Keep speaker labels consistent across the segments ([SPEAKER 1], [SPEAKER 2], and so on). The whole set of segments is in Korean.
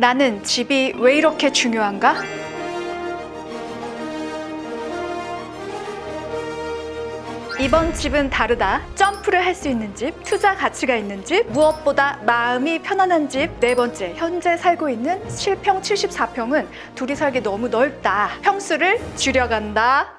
[SPEAKER 1] 나는 집이 왜 이렇게 중요한가? 이번 집은 다르다. 점프를 할 수 있는 집, 투자 가치가 있는 집, 무엇보다 마음이 편안한 집. 네 번째, 현재 살고 있는 7평, 74평은 둘이 살기 너무 넓다. 평수를 줄여간다.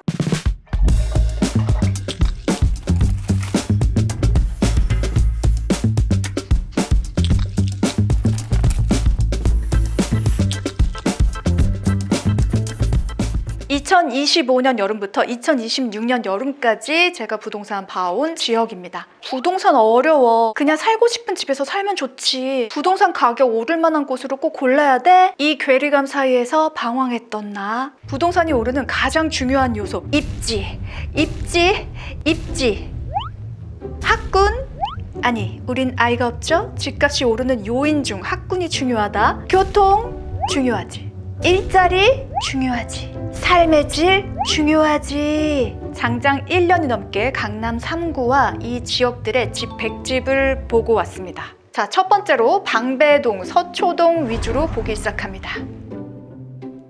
[SPEAKER 1] (2025년) 여름부터 (2026년) 여름까지 제가 부동산 봐온 지역입니다. 부동산 어려워. 그냥 살고 싶은 집에서 살면 좋지. 부동산 가격 오를 만한 곳으로 꼭 골라야 돼? 이 괴리감 사이에서 방황했던 나. 부동산이 오르는 가장 중요한 요소. 입지. 학군? 아니, 우린 아이가 없죠? 집값이 오르는 요인 중 학군이 중요하다. 교통? 중요하지. 일자리? 중요하지. 삶의 질? 중요하지. 장장 1년이 넘게 강남 3구와 이 지역들의 집 100집을 보고 왔습니다. 자, 첫 번째로 방배동, 서초동 위주로 보기 시작합니다.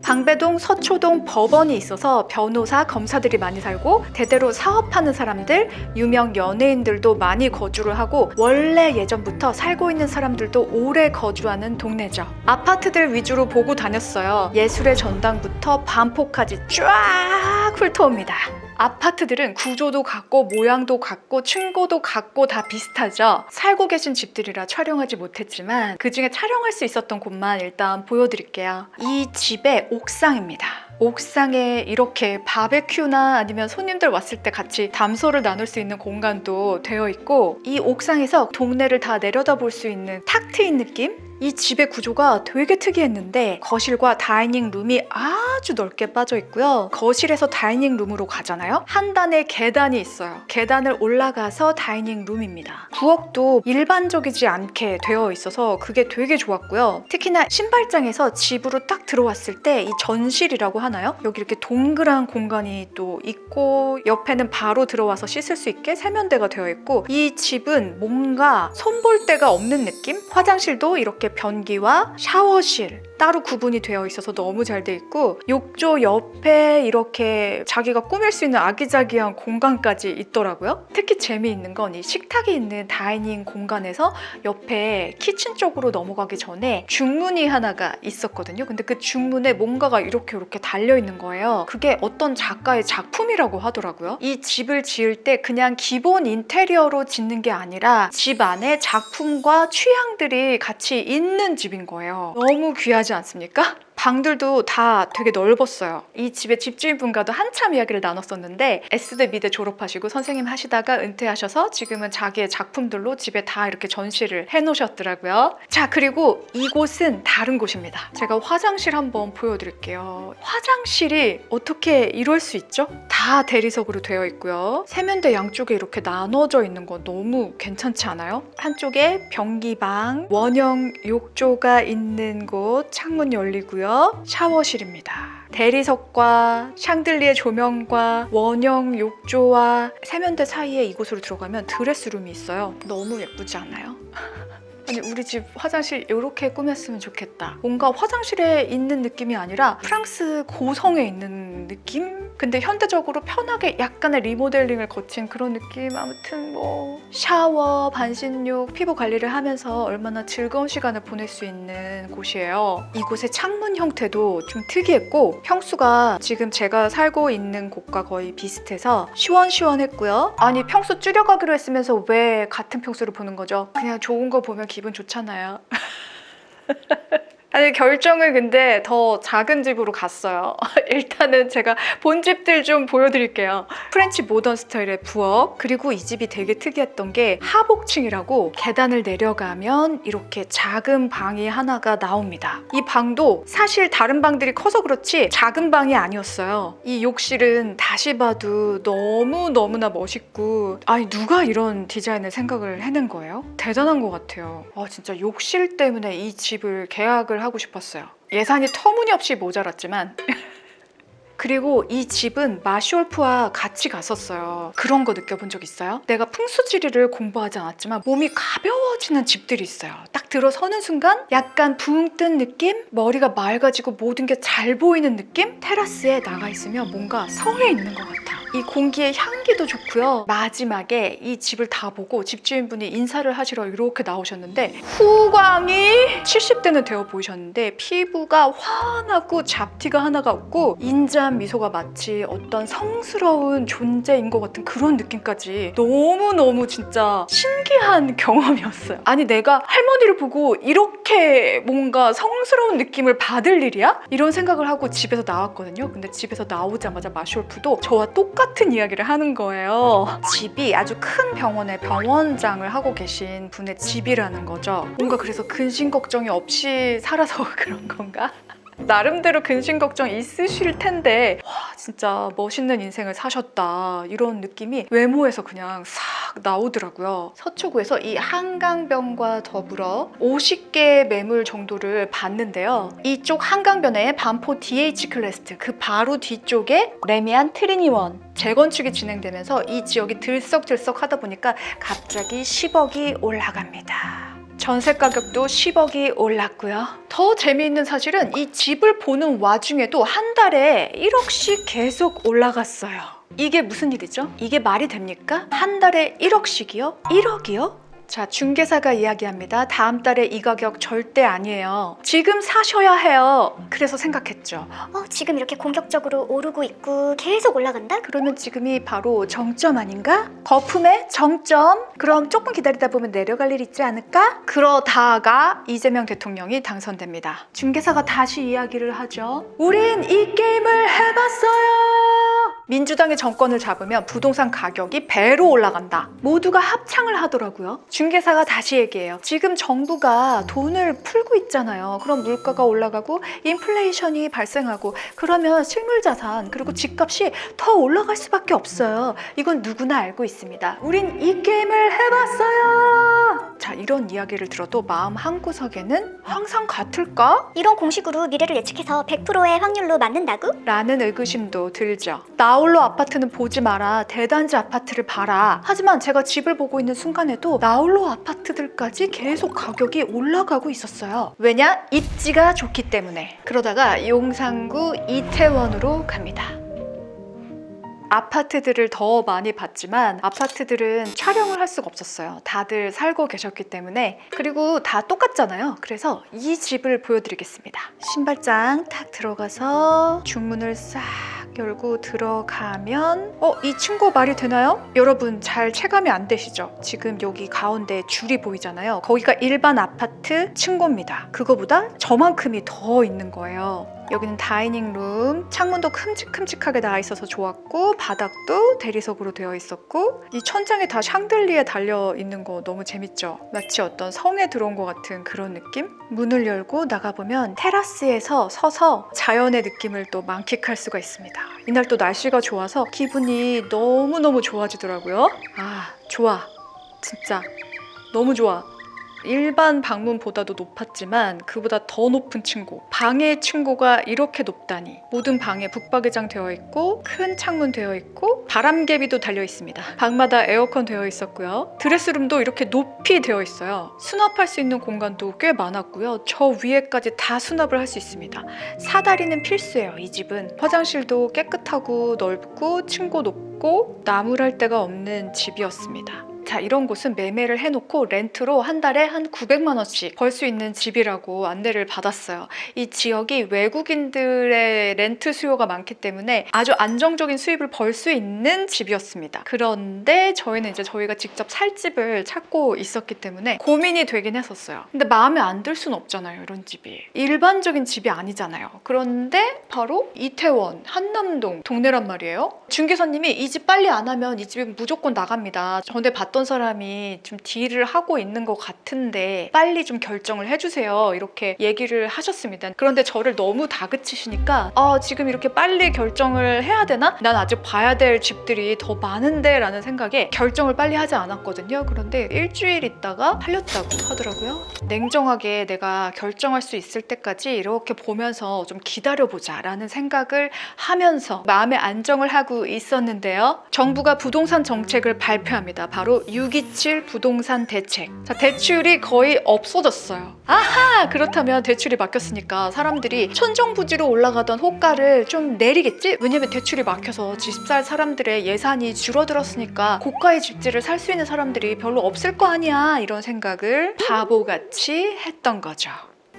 [SPEAKER 1] 방배동, 서초동 법원이 있어서 변호사, 검사들이 많이 살고 대대로 사업하는 사람들, 유명 연예인들도 많이 거주를 하고 원래 예전부터 살고 있는 사람들도 오래 거주하는 동네죠. 아파트들 위주로 보고 다녔어요. 예술의 전당부터 반포까지 쫙 훑어옵니다. 아파트들은 구조도 같고 모양도 같고 층고도 같고 다 비슷하죠. 살고 계신 집들이라 촬영하지 못했지만 그중에 촬영할 수 있었던 곳만 일단 보여드릴게요. 이 집의 옥상입니다. 옥상에 이렇게 바베큐나 아니면 손님들 왔을 때 같이 담소를 나눌 수 있는 공간도 되어 있고, 이 옥상에서 동네를 다 내려다볼 수 있는 탁 트인 느낌? 이 집의 구조가 되게 특이했는데 거실과 다이닝 룸이 아주 넓게 빠져 있고요. 거실에서 다이닝 룸으로 가잖아요. 한 단에 계단이 있어요. 계단을 올라가서 다이닝 룸입니다. 부엌도 일반적이지 않게 되어 있어서 그게 되게 좋았고요. 특히나 신발장에서 집으로 딱 들어왔을 때 이 전실이라고 하나요? 여기 이렇게 동그란 공간이 또 있고 옆에는 바로 들어와서 씻을 수 있게 세면대가 되어 있고, 이 집은 뭔가 손볼 데가 없는 느낌? 화장실도 이렇게 변기와 샤워실 따로 구분이 되어 있어서 너무 잘 돼 있고, 욕조 옆에 이렇게 자기가 꾸밀 수 있는 아기자기한 공간까지 있더라고요. 특히 재미있는 건 이 식탁이 있는 다이닝 공간에서 옆에 키친 쪽으로 넘어가기 전에 중문이 하나가 있었거든요. 근데 그 중문에 뭔가가 이렇게 달려 있는 거예요. 그게 어떤 작가의 작품이라고 하더라고요. 이 집을 지을 때 그냥 기본 인테리어로 짓는 게 아니라 집 안에 작품과 취향들이 같이 있는 집인 거예요. 너무 귀하지 않습니까? 방들도 다 되게 넓었어요. 이 집의 집주인분과도 한참 이야기를 나눴었는데 S대 미대 졸업하시고 선생님 하시다가 은퇴하셔서 지금은 자기의 작품들로 집에 다 이렇게 전시를 해놓으셨더라고요. 자, 그리고 이곳은 다른 곳입니다. 제가 화장실 한번 보여드릴게요. 화장실이 어떻게 이럴 수 있죠? 다 대리석으로 되어 있고요. 세면대 양쪽에 이렇게 나눠져 있는 거 너무 괜찮지 않아요? 한쪽에 변기방, 원형 욕조가 있는 곳, 창문 열리고요. 샤워실입니다. 대리석과 샹들리에 조명과 원형 욕조와 세면대 사이에 이곳으로 들어가면 드레스룸이 있어요. 너무 예쁘지 않아요? 아니, 우리 집 화장실 이렇게 꾸몄으면 좋겠다. 뭔가 화장실에 있는 느낌이 아니라 프랑스 고성에 있는 느낌? 근데 현대적으로 편하게 약간의 리모델링을 거친 그런 느낌? 아무튼 뭐 샤워, 반신욕, 피부 관리를 하면서 얼마나 즐거운 시간을 보낼 수 있는 곳이에요. 이곳의 창문 형태도 좀 특이했고 평수가 지금 제가 살고 있는 곳과 거의 비슷해서 시원시원했고요. 아니, 평수 줄여가기로 했으면서 왜 같은 평수를 보는 거죠? 그냥 좋은 거 보면 기분 좋잖아요. 아니, 결정을 근데 더 작은 집으로 갔어요. 일단은 제가 본 집들 좀 보여드릴게요. 프렌치 모던 스타일의 부엌, 그리고 이 집이 되게 특이했던 게 하복층이라고 계단을 내려가면 이렇게 작은 방이 하나가 나옵니다. 이 방도 사실 다른 방들이 커서 그렇지 작은 방이 아니었어요. 이 욕실은 다시 봐도 너무너무나 멋있고, 아니, 누가 이런 디자인을 생각을 해낸 거예요? 대단한 것 같아요. 진짜 욕실 때문에 이 집을 계약을 하고 싶었어요. 예산이 터무니없이 모자랐지만 그리고 이 집은 마시올프와 같이 갔었어요. 그런 거 느껴본 적 있어요? 내가 풍수지리를 공부하지 않았지만 몸이 가벼워지는 집들이 있어요. 딱 들어서는 순간 약간 붕 뜬 느낌? 머리가 맑아지고 모든 게 잘 보이는 느낌? 테라스에 나가 있으면 뭔가 성에 있는 것 같아. 이 공기의 향기도 좋고요. 마지막에 이 집을 다 보고 집주인분이 인사를 하시러 이렇게 나오셨는데 후광이 70대는 되어 보이셨는데 피부가 환하고 잡티가 하나가 없고 인자한 미소가 마치 어떤 성스러운 존재인 것 같은 그런 느낌까지 너무너무 진짜 신기한 경험이었어요. 아니 내가 할머니를 보고 이렇게 뭔가 성스러운 느낌을 받을 일이야? 이런 생각을 하고 집에서 나왔거든요. 근데 집에서 나오자마자 마시올프도 저와 똑같은 이야기를 하는 거예요. 집이 아주 큰 병원에 병원장을 하고 계신 분의 집이라는 거죠. 뭔가 그래서 근심 걱정이 없이 살아서 그런 건가? 나름대로 근심 걱정 있으실 텐데 와 진짜 멋있는 인생을 사셨다 이런 느낌이 외모에서 그냥 싹 나오더라고요. 서초구에서 이 한강변과 더불어 50개의 매물 정도를 봤는데요. 이쪽 한강변에 반포 DH 클래스트 그 바로 뒤쪽에 레미안 트리니원 재건축이 진행되면서 이 지역이 들썩들썩 하다 보니까 갑자기 10억이 올라갑니다. 전세 가격도 10억이 올랐고요. 더 재미있는 사실은 이 집을 보는 와중에도 한 달에 1억씩 계속 올라갔어요. 이게 무슨 일이죠? 이게 말이 됩니까? 한 달에 1억씩이요? 1억이요? 자, 중개사가 이야기합니다. 다음 달에 이 가격 절대 아니에요. 지금 사셔야 해요. 그래서 생각했죠.
[SPEAKER 2] 지금 이렇게 공격적으로 오르고 있고 계속 올라간다?
[SPEAKER 1] 그러면 지금이 바로 정점 아닌가? 거품의 정점? 그럼 조금 기다리다 보면 내려갈 일 있지 않을까? 그러다가 이재명 대통령이 당선됩니다. 중개사가 다시 이야기를 하죠. 우린 이 게임을 해봤어요. 민주당이 정권을 잡으면 부동산 가격이 배로 올라간다. 모두가 합창을 하더라고요. 중개사가 다시 얘기해요. 지금 정부가 돈을 풀고 있잖아요. 그럼 물가가 올라가고 인플레이션이 발생하고 그러면 실물자산 그리고 집값이 더 올라갈 수밖에 없어요. 이건 누구나 알고 있습니다. 우린 이 게임을 해봤어요. 자, 이런 이야기를 들어도 마음 한구석에는 항상 같을까?
[SPEAKER 2] 이런 공식으로 미래를 예측해서 100%의 확률로 맞는다고?
[SPEAKER 1] 라는 의구심도 들죠. 나홀로 아파트는 보지 마라. 대단지 아파트를 봐라. 하지만 제가 집을 보고 있는 순간에도 나홀로 아파트들까지 계속 가격이 올라가고 있었어요. 왜냐? 입지가 좋기 때문에. 그러다가 용산구 이태원으로 갑니다. 아파트들을 더 많이 봤지만 아파트들은 촬영을 할 수가 없었어요. 다들 살고 계셨기 때문에. 그리고 다 똑같잖아요. 그래서 이 집을 보여드리겠습니다. 신발장 탁 들어가서 중문을 싹 열고 들어가면 이 층고 말이 되나요? 여러분 잘 체감이 안 되시죠? 지금 여기 가운데 줄이 보이잖아요. 거기가 일반 아파트 층고입니다. 그거보다 저만큼이 더 있는 거예요. 여기는 다이닝룸, 창문도 큼직큼직하게 나와 있어서 좋았고 바닥도 대리석으로 되어 있었고 이 천장에 다 샹들리에 달려 있는 거 너무 재밌죠? 마치 어떤 성에 들어온 것 같은 그런 느낌? 문을 열고 나가보면 테라스에서 서서 자연의 느낌을 또 만끽할 수가 있습니다. 이날 또 날씨가 좋아서 기분이 너무너무 좋아지더라고요. 아, 좋아. 진짜 너무 좋아. 일반 방문보다도 높았지만 그보다 더 높은 층고, 방의 층고가 이렇게 높다니. 모든 방에 북박이장 되어 있고 큰 창문 되어 있고 바람개비도 달려 있습니다. 방마다 에어컨 되어 있었고요. 드레스룸도 이렇게 높이 되어 있어요. 수납할 수 있는 공간도 꽤 많았고요. 저 위에까지 다 수납을 할 수 있습니다. 사다리는 필수예요. 이 집은 화장실도 깨끗하고 넓고 층고 높고 나무랄 데가 없는 집이었습니다. 자, 이런 곳은 매매를 해놓고 렌트로 한 달에 한 900만 원씩 벌 수 있는 집이라고 안내를 받았어요. 이 지역이 외국인들의 렌트 수요가 많기 때문에 아주 안정적인 수입을 벌 수 있는 집이었습니다. 그런데 저희는 이제 저희가 직접 살 집을 찾고 있었기 때문에 고민이 되긴 했었어요. 근데 마음에 안 들 수는 없잖아요. 이런 집이 일반적인 집이 아니잖아요. 그런데 바로 이태원 한남동 동네란 말이에요. 중개사님이 이 집 빨리 안 하면 이 집은 무조건 나갑니다. 전에 봤던 봤던 사람이 좀 딜을 하고 있는 것 같은데 빨리 좀 결정을 해주세요. 이렇게 얘기를 하셨습니다. 그런데 저를 너무 다그치시니까 지금 이렇게 빨리 결정을 해야 되나? 난 아직 봐야 될 집들이 더 많은데 라는 생각에 결정을 빨리 하지 않았거든요. 그런데 일주일 있다가 팔렸다고 하더라고요. 냉정하게 내가 결정할 수 있을 때까지 이렇게 보면서 좀 기다려보자 라는 생각을 하면서 마음의 안정을 하고 있었는데요. 정부가 부동산 정책을 발표합니다. 바로 627 부동산 대책. 자, 대출이 거의 없어졌어요. 아하! 그렇다면 대출이 막혔으니까 사람들이 천정부지로 올라가던 호가를 좀 내리겠지? 왜냐면 대출이 막혀서 집 살 사람들의 예산이 줄어들었으니까 고가의 집들을 살 수 있는 사람들이 별로 없을 거 아니야, 이런 생각을 바보같이 했던 거죠.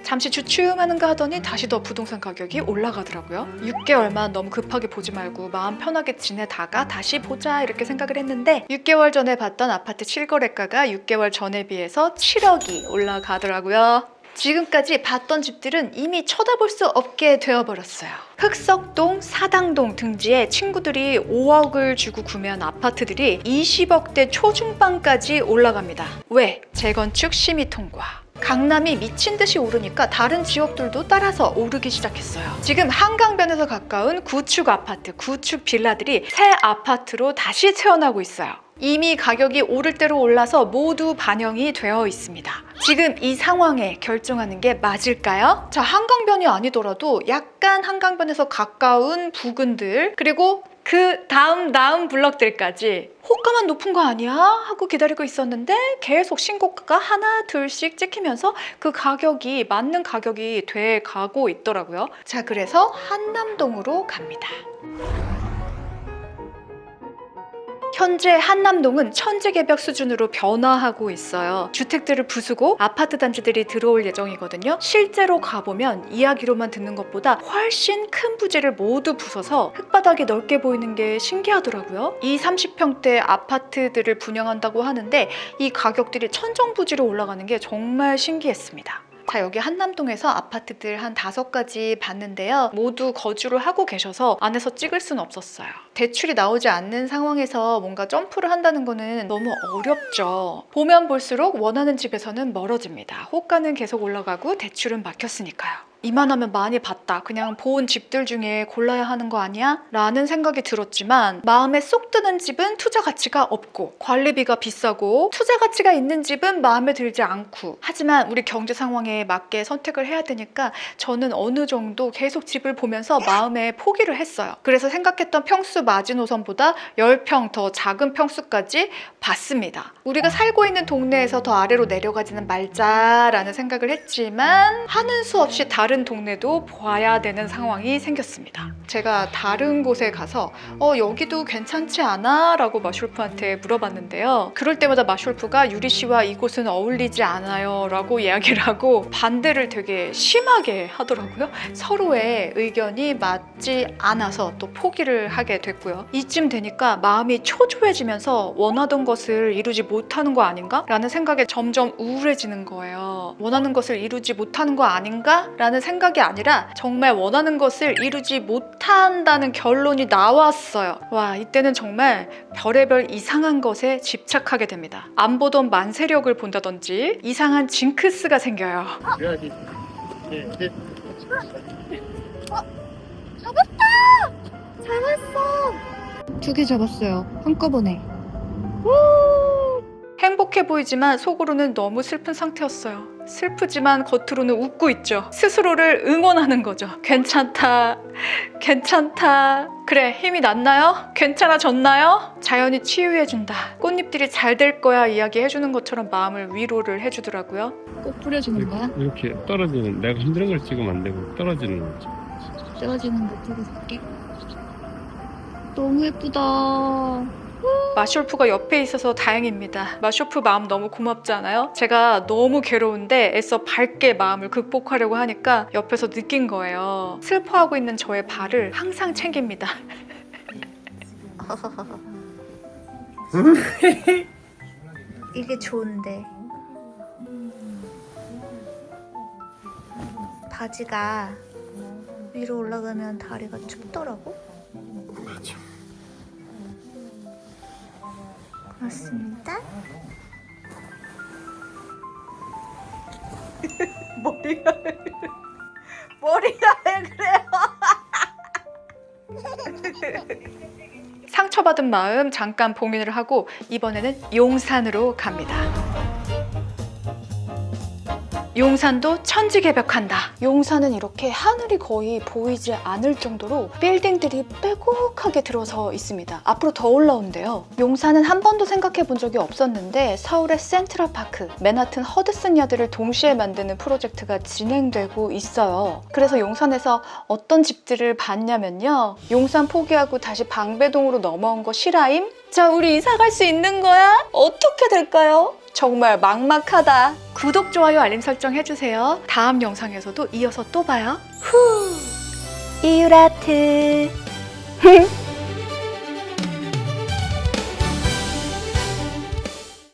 [SPEAKER 1] 잠시 주춤하는가 하더니 다시 더 부동산 가격이 올라가더라고요. 6개월만 너무 급하게 보지 말고 마음 편하게 지내다가 다시 보자 이렇게 생각을 했는데 6개월 전에 봤던 아파트 실거래가가 6개월 전에 비해서 7억이 올라가더라고요. 지금까지 봤던 집들은 이미 쳐다볼 수 없게 되어버렸어요. 흑석동, 사당동 등지에 친구들이 5억을 주고 구매한 아파트들이 20억대 초중반까지 올라갑니다. 왜? 재건축 심의 통과. 강남이 미친 듯이 오르니까 다른 지역들도 따라서 오르기 시작했어요. 지금 한강변에서 가까운 구축 아파트, 구축 빌라들이 새 아파트로 다시 태어나고 있어요. 이미 가격이 오를 대로 올라서 모두 반영이 되어 있습니다. 지금 이 상황에 결정하는 게 맞을까요? 자, 한강변이 아니더라도 약간 한강변에서 가까운 부근들, 그리고 그 다음 블럭들까지 호가만 높은 거 아니야? 하고 기다리고 있었는데 계속 신고가가 하나 둘씩 찍히면서 그 가격이 맞는 가격이 돼 가고 있더라고요. 자, 그래서 한남동으로 갑니다. 현재 한남동은 천지개벽 수준으로 변화하고 있어요. 주택들을 부수고 아파트 단지들이 들어올 예정이거든요. 실제로 가보면 이야기로만 듣는 것보다 훨씬 큰 부지를 모두 부숴서 흙바닥이 넓게 보이는 게 신기하더라고요. 30평대 아파트들을 분양한다고 하는데 이 가격들이 천정부지로 올라가는 게 정말 신기했습니다. 자, 여기 한남동에서 아파트들 한 5가지 봤는데요. 모두 거주를 하고 계셔서 안에서 찍을 수는 없었어요. 대출이 나오지 않는 상황에서 뭔가 점프를 한다는 거는 너무 어렵죠. 보면 볼수록 원하는 집에서는 멀어집니다. 호가는 계속 올라가고 대출은 막혔으니까요. 이만하면 많이 봤다. 그냥 본 집들 중에 골라야 하는 거 아니야? 라는 생각이 들었지만 마음에 쏙 드는 집은 투자 가치가 없고 관리비가 비싸고 투자 가치가 있는 집은 마음에 들지 않고 하지만 우리 경제 상황에 맞게 선택을 해야 되니까 저는 어느 정도 계속 집을 보면서 마음에 포기를 했어요. 그래서 생각했던 평수 마지노선보다 10평 더 작은 평수까지 봤습니다. 우리가 살고 있는 동네에서 더 아래로 내려가지는 말자라는 생각을 했지만 하는 수 없이 다른 동네도 봐야 되는 상황이 생겼습니다. 제가 다른 곳에 가서 여기도 괜찮지 않아? 라고 마쇼프한테 물어봤는데요. 그럴 때마다 마쇼프가 유리 씨와 이곳은 어울리지 않아요 라고 이야기를 하고 반대를 되게 심하게 하더라고요. 서로의 의견이 맞지 않아서 또 포기를 하게 됐고요. 이쯤 되니까 마음이 초조해지면서 원하던 것을 이루지 못하는 거 아닌가? 라는 생각에 점점 우울해지는 거예요. 원하는 것을 이루지 못하는 거 아닌가? 라는 생각이 아니라 정말 원하는 것을 이루지 못한다는 결론이 나왔어요. 와, 이때는 정말 별의별 이상한 것에 집착하게 됩니다. 안 보던 만세력을 본다든지 이상한 징크스가 생겨요.
[SPEAKER 2] 잡았어!
[SPEAKER 1] 2개 잡았어요. 한꺼번에. 행복해 보이지만 속으로는 너무 슬픈 상태였어요. 슬프지만 겉으로는 웃고 있죠. 스스로를 응원하는 거죠. 괜찮다. 괜찮다. 그래, 힘이 났나요? 괜찮아졌나요? 자연이 치유해준다. 꽃잎들이 잘 될 거야 이야기해주는 것처럼 마음을 위로를 해주더라고요. 꼭 뿌려주는 거야?
[SPEAKER 3] 이렇게 떨어지는, 내가 흔드는 걸 찍으면 안 되고 떨어지는 거지.
[SPEAKER 1] 떨어지는 거 뿌려줄게. 너무 예쁘다. 마쇼프가 옆에 있어서 다행입니다. 마쇼프 마음 너무 고맙지 않아요? 제가 너무 괴로운데 애써 밝게 마음을 극복하려고 하니까 옆에서 느낀 거예요. 슬퍼하고 있는 저의 발을 항상 챙깁니다.
[SPEAKER 2] 이게 좋은데 바지가 위로 올라가면 다리가 춥더라고.
[SPEAKER 3] 맞아.
[SPEAKER 2] 맞습니다.
[SPEAKER 1] 머리가 왜 그래요? 상처받은 마음 잠깐 봉인을 하고 이번에는 용산으로 갑니다. 용산도 천지개벽한다. 용산은 이렇게 하늘이 거의 보이지 않을 정도로 빌딩들이 빼곡하게 들어서 있습니다. 앞으로 더 올라온대요. 용산은 한 번도 생각해 본 적이 없었는데 서울의 센트럴파크, 맨하튼 허드슨 야드를 동시에 만드는 프로젝트가 진행되고 있어요. 그래서 용산에서 어떤 집들을 봤냐면요. 용산 포기하고 다시 방배동으로 넘어온 거 실화임? 자, 우리 이사 갈 수 있는 거야? 어떻게 될까요? 정말 막막하다. 구독, 좋아요, 알림 설정 해주세요. 다음 영상에서도 이어서 또 봐요.
[SPEAKER 2] 이유라트.